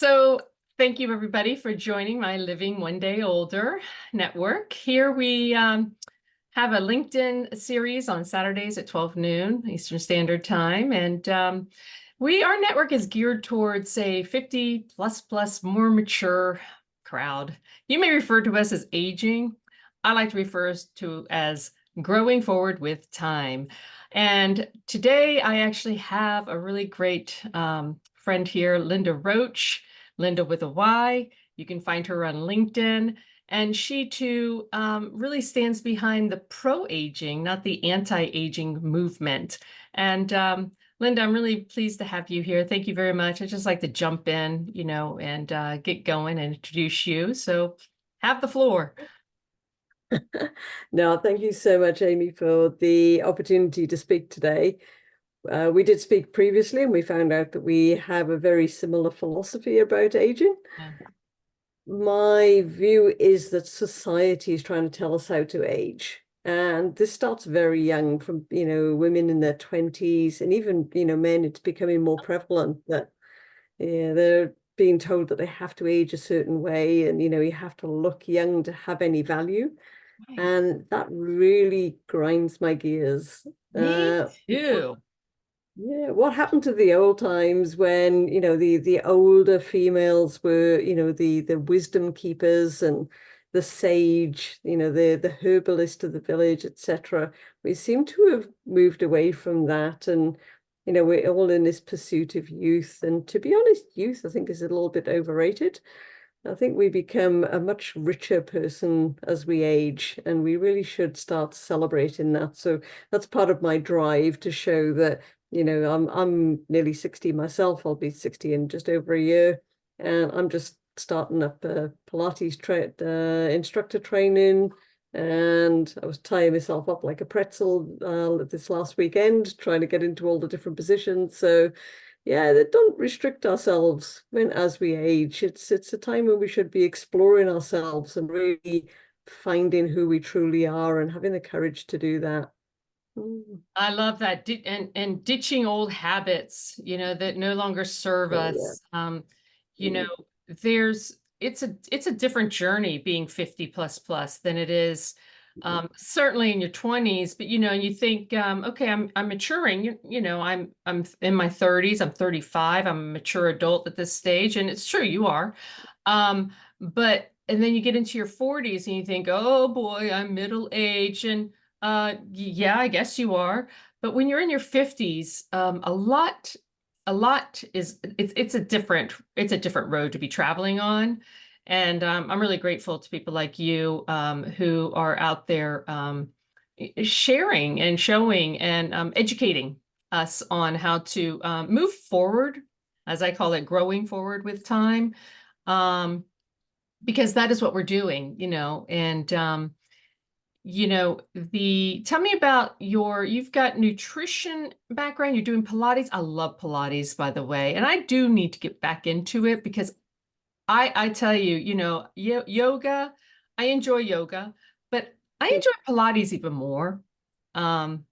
So thank you everybody for joining my Living One Day Older network. Here we have a LinkedIn series on Saturdays at 12 noon Eastern Standard Time. And our network is geared towards a 50 plus more mature crowd. You may refer to us as aging. I like to refer us to as growing forward with time. And today I actually have a really great friend here, Lynda Roach, Lynda with a Y. You can find her on LinkedIn. And she too really stands behind the pro-aging, not the anti-aging movement. And Lynda, I'm really pleased to have you here. Thank you very much. I'd just like to jump in, and get going and introduce you. So have the floor. No, thank you so much, Amy, for the opportunity to speak today. We did speak previously, and we found out that we have a very similar philosophy about aging. Yeah. My view is that society is trying to tell us how to age. And this starts very young, from, women in their 20s, and even, men. It's becoming more prevalent that they're being told that they have to age a certain way, and, you have to look young to have any value. Right. And that really grinds my gears. Me too. Yeah, what happened to the old times when, the older females were, the wisdom keepers and the sage, the herbalist of the village, etc. We seem to have moved away from that, and we're all in this pursuit of youth. And to be honest, youth, I think, is a little bit overrated. I think we become a much richer person as we age, and we really should start celebrating that. So that's part of my drive to show that, I'm nearly 60 myself. I'll be 60 in just over a year, and I'm just starting up Pilates instructor training. And I was tying myself up like a pretzel this last weekend, trying to get into all the different positions. So yeah, they don't restrict ourselves as we age. It's a time when we should be exploring ourselves and really finding who we truly are and having the courage to do that. I love that. And ditching old habits, that no longer serve Oh yeah. us. You know, it's a different journey being 50 plus than it is certainly in your 20s. But you think, okay, I'm maturing. I'm in my 30s. I'm 35. I'm a mature adult at this stage, and it's true, you are. But and then you get into your 40s and you think, oh boy, I'm middle aged, and yeah, I guess you are. But when you're in your 50s, it's a different road to be traveling on. And I'm really grateful to people like you who are out there sharing and showing and educating us on how to move forward, as I call it, growing forward with time, because that is what we're doing, and tell me about you've got nutrition background, you're doing Pilates. I love Pilates, by the way, and I do need to get back into it because I tell you, yoga, I enjoy yoga, but I enjoy Pilates even more. Um,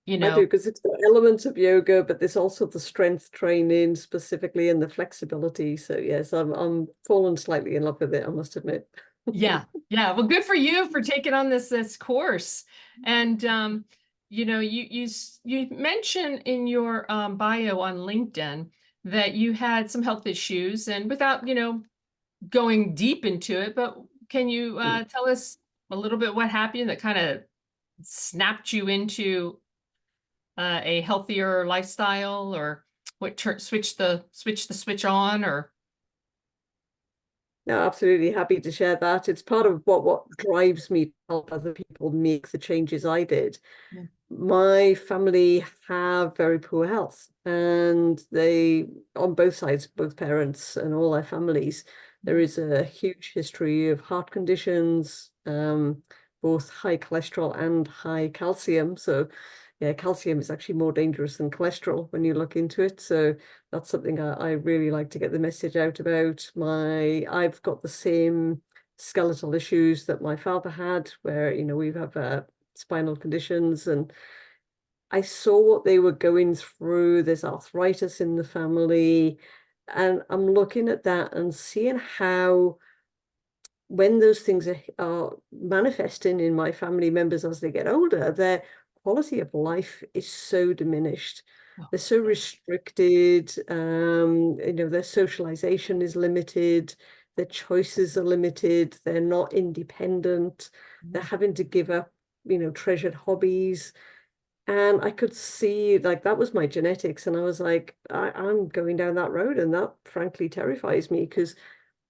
I do, because it's got elements of yoga, but there's also the strength training specifically and the flexibility. So yes, I'm fallen slightly in love with it, I must admit. Yeah. Well, good for you for taking on this course. And you mentioned in your bio on LinkedIn that you had some health issues, and without going deep into it, but can you tell us a little bit what happened that kind of snapped you into a healthier lifestyle, or what switch the switch on, or No, absolutely happy to share that. It's part of what drives me to help other people make the changes I did. Yeah. My family have very poor health, and they, on both sides, both parents and all their families, there is a huge history of heart conditions, both high cholesterol and high calcium. So yeah, calcium is actually more dangerous than cholesterol when you look into it. So that's something I really like to get the message out about. I've got the same skeletal issues that my father had, where, we have spinal conditions, and I saw what they were going through. There's arthritis in the family. And I'm looking at that and seeing how when those things are manifesting in my family members as they get older, their quality of life is so diminished. Oh, They're so restricted, their socialization is limited, their choices are limited, they're not independent, they're having to give up, treasured hobbies. And I could see like that was my genetics. And I was like, I'm going down that road. And that frankly terrifies me because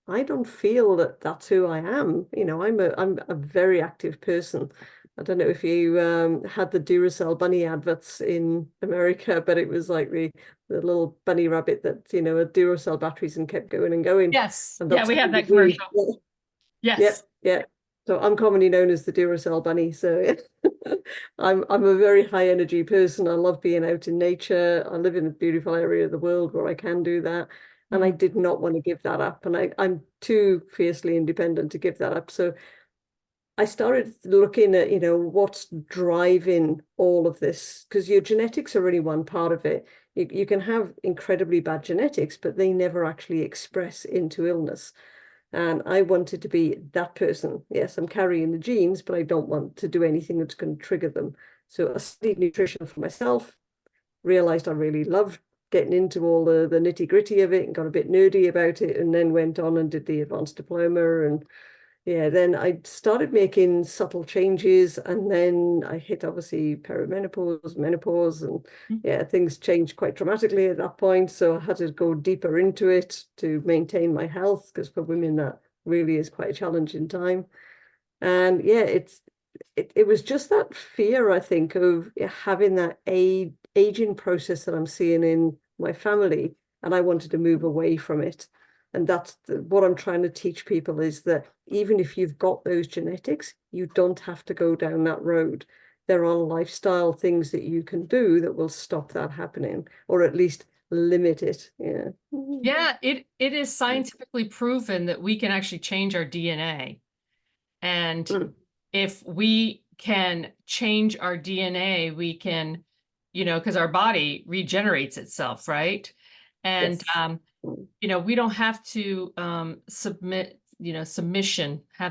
I don't feel that that's who I am. I'm a very active person. I don't know if you had the Duracell bunny adverts in America, but it was like the little bunny rabbit that, had Duracell batteries and kept going and going. yes. And Yeah, that's we have kind that of me. commercial. Yeah, Yes. yeah. So I'm commonly known as the Duracell bunny. So I'm a very high energy person. I love being out in nature. I live in a beautiful area of the world where I can do that. And I Mhm. did not want to give that up. And I'm too fiercely independent to give that up. So I started looking at, what's driving all of this, because your genetics are only one part of it. You can have incredibly bad genetics, but they never actually express into illness. And I wanted to be that person. Yes, I'm carrying the genes, but I don't want to do anything that's going to trigger them. So I studied nutrition for myself, realized I really loved getting into all the nitty gritty of it and got a bit nerdy about it, and then went on and did the advanced diploma. And yeah, then I started making subtle changes, and then I hit obviously perimenopause, menopause, and yeah, things changed quite dramatically at that point. So I had to go deeper into it to maintain my health, because for women that really is quite a challenging time. And yeah, it was just that fear, I think, of having that aging process that I'm seeing in my family, and I wanted to move away from it. And that's what I'm trying to teach people, is that even if you've got those genetics, you don't have to go down that road. There are lifestyle things that you can do that will stop that happening, or at least limit it. Yeah. Yeah, it is scientifically proven that we can actually change our DNA. And Mm. if we can change our DNA, we can, because our body regenerates itself, right? And Yes. Mm. we don't have to have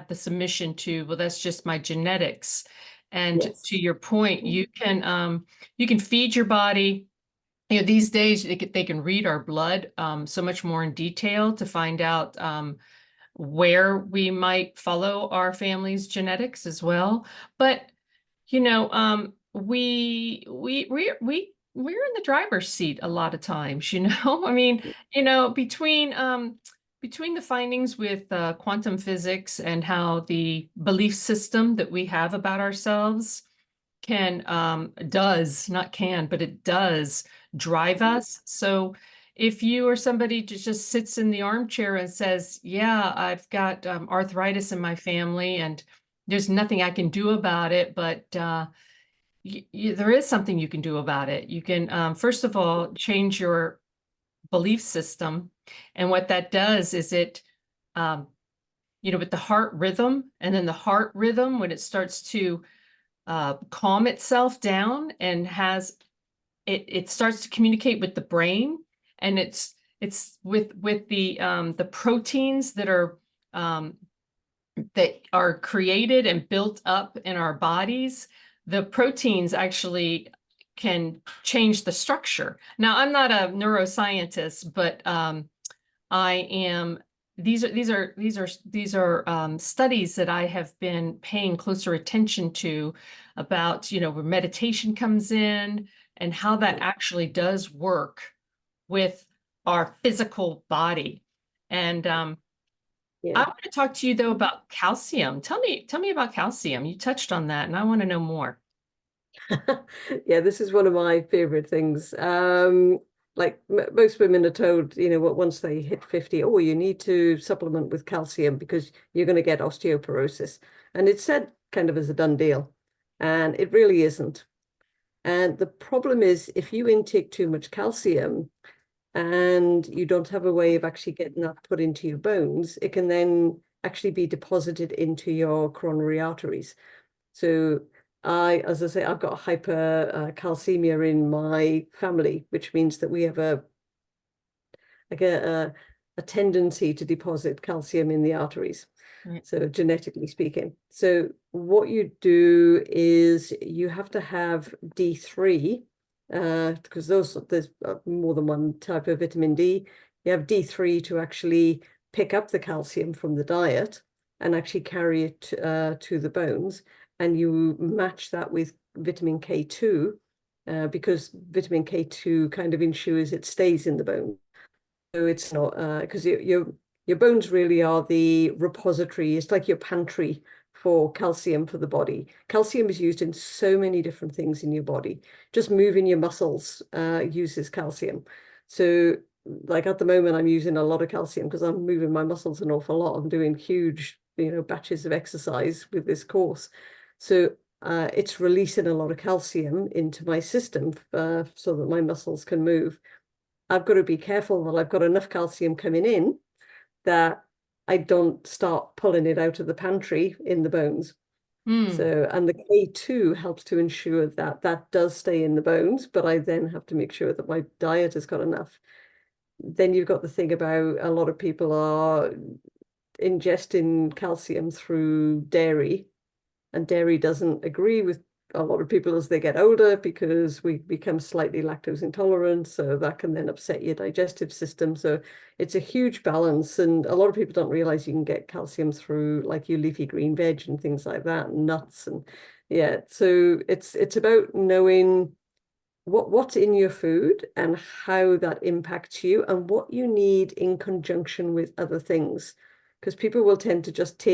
the submission to, well, that's just my genetics. And to Yes. your point, you can feed your body. These days they can read our blood so much more in detail to find out where we might follow our family's genetics as well. But we're in the driver's seat a lot of times, I mean, between the findings with quantum physics and how the belief system that we have about ourselves does, not can, but it does drive us. So if you are somebody who just sits in the armchair and says, yeah, I've got arthritis in my family and there's nothing I can do about it, but there is something you can do about it. You can, first of all, change your belief system. And what that does is um, with the heart rhythm, and then the heart rhythm, when it starts to calm itself down and it starts to communicate with the brain, and it's with the proteins um, that are created and built up in our bodies. The proteins actually can change the structure. Now, I'm not a neuroscientist, but I am. These are studies that I have been paying closer attention to about, where meditation comes in and how that actually does work with our physical body. And I Yeah. want to talk to you though about calcium. Tell me about calcium. You touched on that, and I want to know more. Yeah, this is one of my favorite things. Like most women are told, what once they hit 50, oh, you need to supplement with calcium because you're going to get osteoporosis. And it's said kind of as a done deal. And it really isn't. And the problem is if you intake too much calcium and you don't have a way of actually getting that put into your bones, it can then actually be deposited into your coronary arteries. So as I say, I've got hypercalcemia in my family, which means that we have like a tendency to deposit calcium in the arteries. Right. So genetically speaking. So what you do is you have to have D3, because there's more than one type of vitamin D. You have D3 to actually pick up the calcium from the diet and actually carry it to the bones. And you match that with vitamin K2, because vitamin K2 kind of ensures it stays in the bone. So it's not, because your bones really are the repository. It's like your pantry for calcium for the body. Calcium is used in so many different things in your body. Just moving your muscles uses calcium. So like at the moment, I'm using a lot of calcium because I'm moving my muscles an awful lot. I'm doing huge, batches of exercise with this course. So it's releasing a lot of calcium into my system so that my muscles can move. I've got to be careful that I've got enough calcium coming in that I don't start pulling it out of the pantry in the bones. Mm. So, and the K2 helps to ensure that that does stay in the bones, but I then have to make sure that my diet has got enough. Then you've got the thing about a lot of people are ingesting calcium through dairy, and dairy doesn't agree with a lot of people as they get older because we become slightly lactose intolerant, so that can then upset your digestive system. So it's a huge balance, and a lot of people don't realize you can get calcium through like your leafy green veg and things like that, and nuts. And yeah, so it's about knowing what's in your food and how that impacts you and what you need in conjunction with other things, because people will tend to just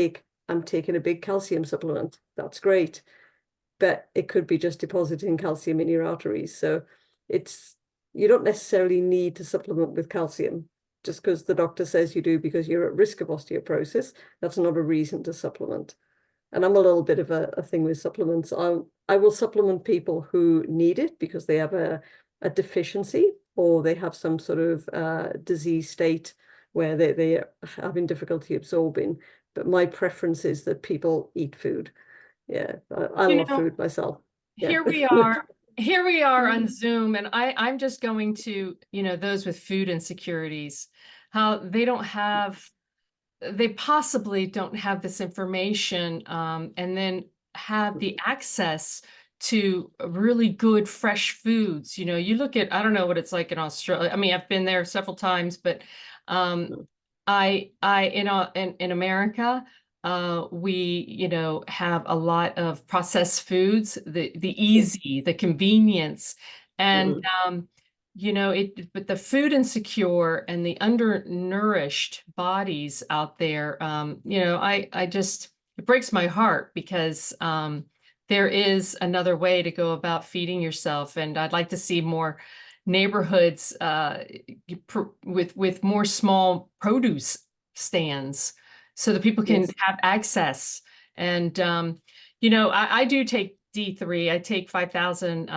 I'm taking a big calcium supplement. That's great, but it could be just depositing calcium in your arteries. So you don't necessarily need to supplement with calcium just because the doctor says you do because you're at risk of osteoporosis. That's not a reason to supplement. And I'm a little bit of a thing with supplements. I will supplement people who need it because they have a deficiency or they have some sort of disease state where they are having difficulty absorbing. But my preference is that people eat food. Yeah, I You love know, food myself. Yeah. here we are. Here we are on Zoom, and I'm just going to, those with food insecurities, how they possibly don't have this information, and then have the access to really good fresh foods. You look at, I don't know what it's like in Australia. I mean, I've been there several times, but in America, we, have a lot of processed foods, the easy, the convenience, and but the food insecure and the undernourished bodies out there, it breaks my heart because there is another way to go about feeding yourself, and I'd like to see more neighborhoods with more small produce stands so that people can Yes. have access. And I do take D3. I take 5,000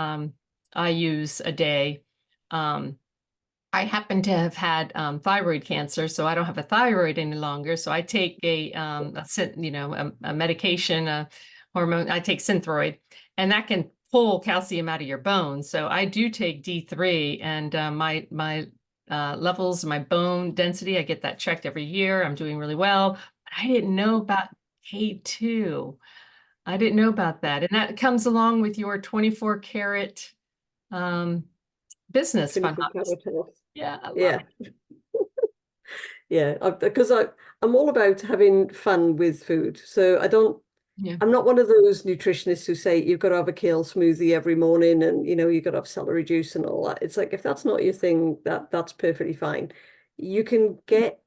IUs a day. I happen to have had thyroid cancer, so I don't have a thyroid any longer. So I take a medication, a hormone. I take Synthroid, and that can pull calcium out of your bones. So I do take D3, and my levels, my bone density, I get that checked every year. I'm doing really well. But I didn't know about K2. I didn't know about that, and that comes along with your 24 karat business, if I'm Clinical not mistaken. Nutritionist. Yeah, I love Yeah. Yeah, because I'm all about having fun with food. So Yeah. I'm not one of those nutritionists who say you've got to have a kale smoothie every morning and you've got to have celery juice and all that. It's like if that's not your thing, that's perfectly fine. You can get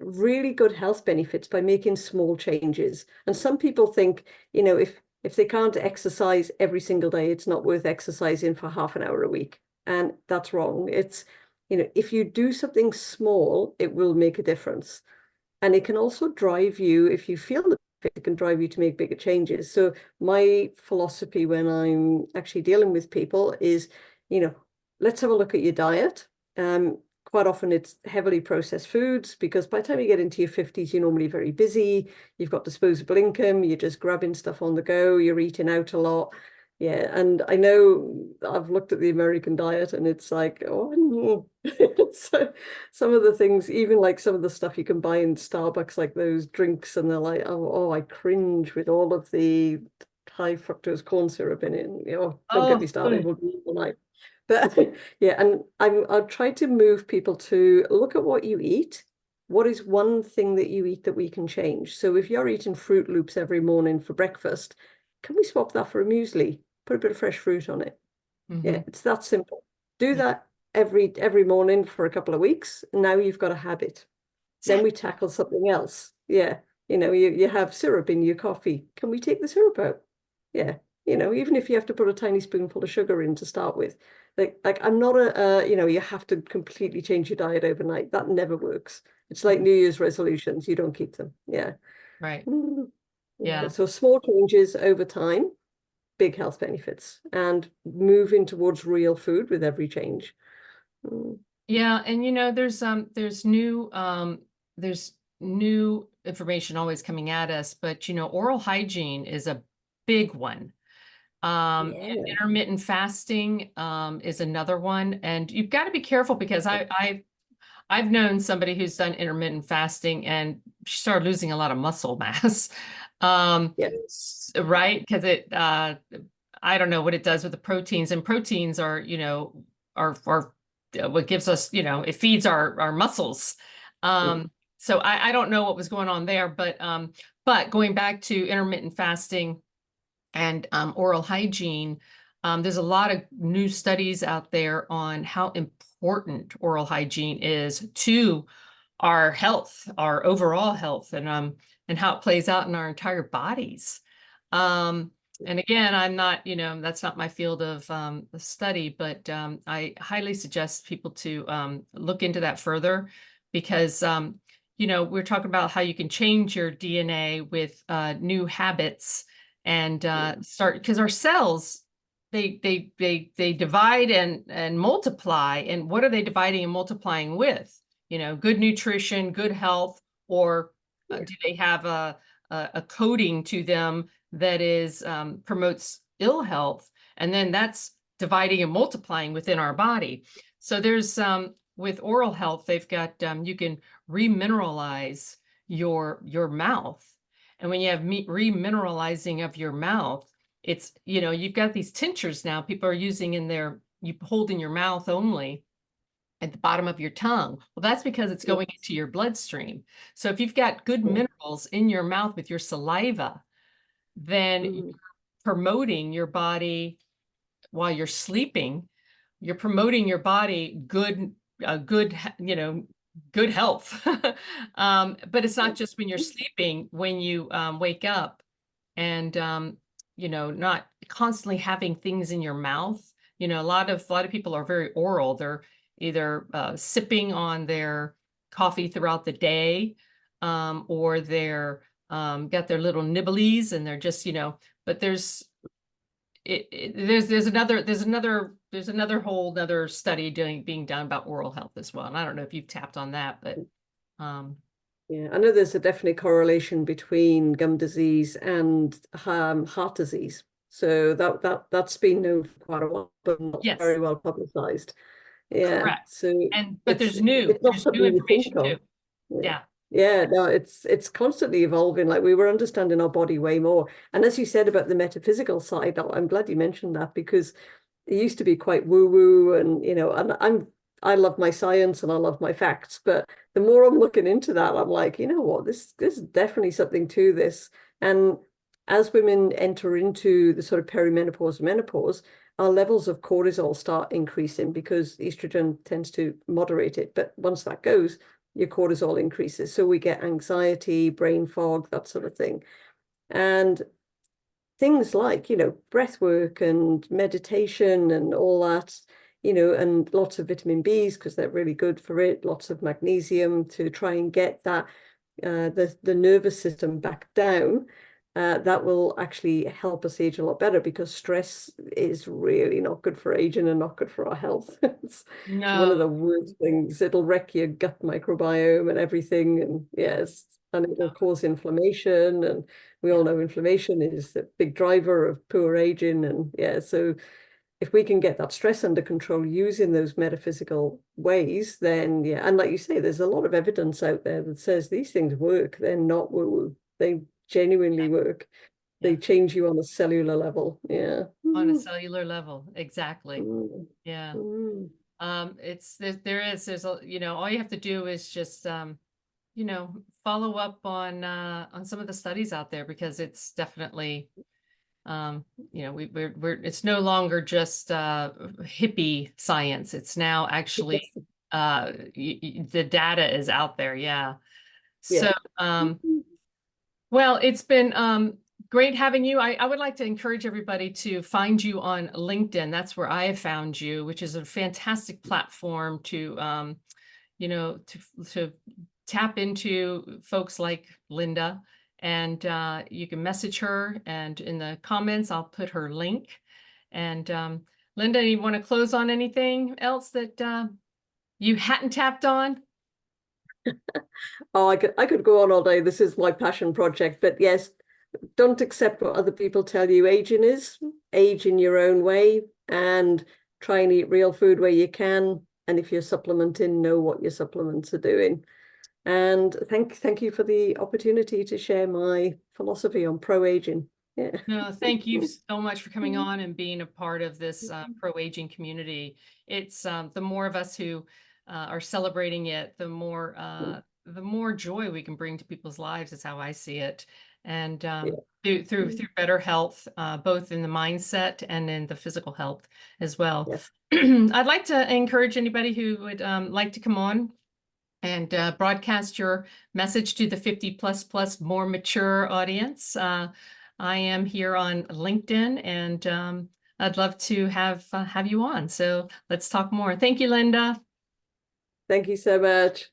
really good health benefits by making small changes. And some people think, if they can't exercise every single day, it's not worth exercising for half an hour a week. And that's wrong. It's, if you do something small, it will make a difference. And it can also drive you, if you feel that it can drive you to make bigger changes. So my philosophy when I'm actually dealing with people is, let's have a look at your diet. Quite often it's heavily processed foods because by the time you get into your 50s, you're normally very busy. You've got disposable income. You're just grabbing stuff on the go. You're eating out a lot. Yeah, and I know I've looked at the American diet and it's like, oh no. So some of the things, even like some of the stuff you can buy in Starbucks, like those drinks, and they're like, oh, I cringe with all of the high fructose corn syrup in it. And, don't get me Oh, started, we'll be all night. But yeah, and I'll try to move people to look at what you eat. What is one thing that you eat that we can change? So if you're eating Fruit Loops every morning for breakfast, can we swap that for a muesli? Put a bit of fresh fruit on it. hmm Yeah, it's that simple. Do yeah, that every morning for a couple of weeks. Now you've got a habit. Then we tackle something else. Yeah, you have syrup in your coffee. Can we take the syrup out? Yeah, even if you have to put a tiny spoonful of sugar in to start with. Like I'm not you have to completely change your diet overnight. That never works. It's like Mhm. New Year's resolutions. You don't keep them. Yeah. Right. Mm. Yeah. Yeah. So small changes over time, big health benefits, and moving towards real food with every change. Mm. Yeah, and there's new information always coming at us, but oral hygiene is a big one. Yeah. Intermittent fasting is another one, and you've got to be careful because I've known somebody who's done intermittent fasting and she started losing a lot of muscle mass. Yeah. Right? Because I don't know what it does with the proteins, and proteins are, are what gives us, it feeds our muscles. Mm. So I don't know what was going on there, but going back to intermittent fasting and oral hygiene, there's a lot of new studies out there on how important oral hygiene is to our health, our overall health, and how it plays out in our entire bodies. And again, I'm not, that's not my field of study, but I highly suggest people to look into that further because, we're talking about how you can change your DNA with new habits and start because our cells they divide and multiply. And what are they dividing and multiplying with? Good nutrition, good health, or Yeah. do they have a coding to them that is promotes ill health? And then that's dividing and multiplying within our body. So there's with oral health, they've got you can remineralize your mouth. And when you have remineralizing of your mouth, it's, you've got these tinctures now people are using in their, you hold in your mouth only at the bottom of your tongue. Well, that's because it's going Yes. into your bloodstream. So if you've got good Yeah. minerals in your mouth with your saliva, then you're Mm. promoting your body while you're sleeping. You're promoting your body good, good health. But it's not just when you're sleeping, when you wake up and not constantly having things in your mouth. A lot of people are very oral. They're either sipping on their coffee throughout the day, or they're got their little nibblies and they're just, but there's another whole other study being done about oral health as well. And I don't know if you've tapped on that, but um, Yeah, I know there's a definite correlation between gum disease and heart disease. So that's been known for quite a while, but not yes, very well publicized. Yeah, correct. so But it's there's it's not new something you think information too. of. Yeah. Yeah. Yeah, no, it's constantly evolving. Like we were understanding our body way more. And as you said about the metaphysical side, I'm glad you mentioned that because it used to be quite woo-woo and and I love my science and I love my facts, but the more I'm looking into that, I'm like, you know what, this is definitely something to this. And as women enter into the sort of perimenopause and menopause, our levels of cortisol start increasing because estrogen tends to moderate it. But once that goes, your cortisol increases. So we get anxiety, brain fog, that sort of thing. And things like, breath work and meditation and all that, and lots of vitamin Bs because they're really good for it, lots of magnesium to try and get that the nervous system back down. That will actually help us age a lot better because stress is really not good for aging and not good for our health. It's one of No. the worst things. It'll wreck your gut microbiome and everything. And yes, and it will cause inflammation. And we all know inflammation is the big driver of poor aging. And yeah, so if we can get that stress under control using those metaphysical ways, then yeah, and like you say, there's a lot of evidence out there that says these things work. They're not woo-woo. They genuinely work. Yeah. They change you on a cellular level. Yeah. On a cellular level. Exactly. Mm. Yeah. Mm. There's a, all you have to do is just, follow up on some of the studies out there, because it's definitely, it's no longer just hippie science. It's now actually the data is out there. Yeah. Yeah. So, well, it's been great having you. I would like to encourage everybody to find you on LinkedIn. That's where I have found you, which is a fantastic platform to, to tap into folks like Lynda. And you can message her, and in the comments, I'll put her link. And Lynda, you want to close on anything else that you hadn't tapped on? Oh, I could go on all day. This is my passion project. But yes, don't accept what other people tell you aging is. Age in your own way, and try and eat real food where you can. And if you're supplementing, know what your supplements are doing. And thank you for the opportunity to share my philosophy on pro-aging. Yeah. No, thank you so much for coming on and being a part of this pro-aging community. It's the more of us who are celebrating it, the more joy we can bring to people's lives, is how I see it. And through better health, both in the mindset and in the physical health as well. Yes. I'd like to encourage anybody who would like to come on and broadcast your message to the 50+ more mature audience. I am here on LinkedIn, and I'd love to have you on. So let's talk more. Thank you, Lynda. Thank you so much.